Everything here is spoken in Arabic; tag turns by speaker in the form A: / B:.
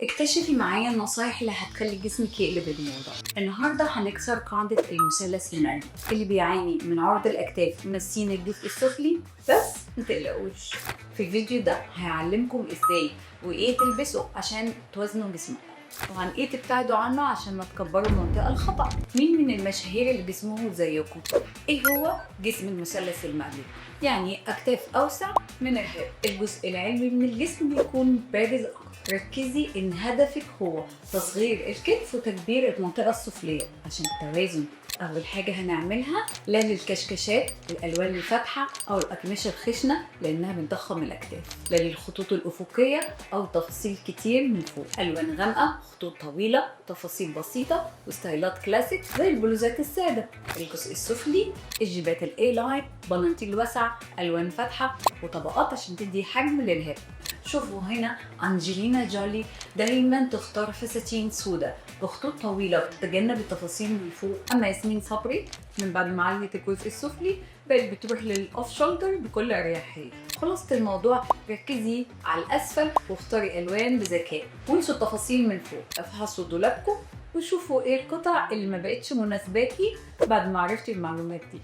A: اكتشفي معايا النصايح اللي هتخلي جسمك يقلب الموضة. النهارده هنكسر قاعدة المثلث المعدي اللي بيعاني من عرض الأكتاف وماسين الجزء السفلي. بس متقلقوش، في الفيديو ده هيعلمكم ازاي وايه تلبسوا عشان توازنوا جسمكم، وعن ايه تبتعدوا عنه عشان ما تكبروا المنطقة الخطأ. مين من المشاهير اللي جسمهم زيكم؟ ايه هو جسم المثلث المعدي؟ يعني أكتاف أوسع من الرئة. الجزء العلوي من الجسم بيكون بارز أكتر. ركزي إن هدفك هو تصغير الكتف وتكبير المنطقة السفلية عشان التوازن. أول حاجة هنعملها لا للكشكشات، الألوان الفاتحة أو الأقمشة الخشنة لأنها بتضخم الأكتاف، لا للخطوط الأفقية أو تفاصيل كتير من فوق. ألوان غامقة، خطوط طويلة، تفاصيل بسيطة وستايلات كلاسيك زي البلوزات السادة. الجزء السفلي الجيبات الاي لاين، بناطيل واسعة، ألوان فاتحة وطبقات عشان تدي حجم للهب. شوفوا هنا أنجلينا جولي دايما تختار فساتين سوداء بخطوط طويلة وتتجنب التفاصيل من فوق. أما ياسمين صبري من بعد ما علت الجزء السفلي بقت بتروح للأوف شولدر بكل أريحية. خلاصة الموضوع، ركزي على الأسفل واختاري ألوان بذكاء وانسوا التفاصيل من فوق. افحصوا دولابكم وشوفوا ايه القطع اللي ما بقتش مناسباكي بعد ما عرفتي المعلومات دي.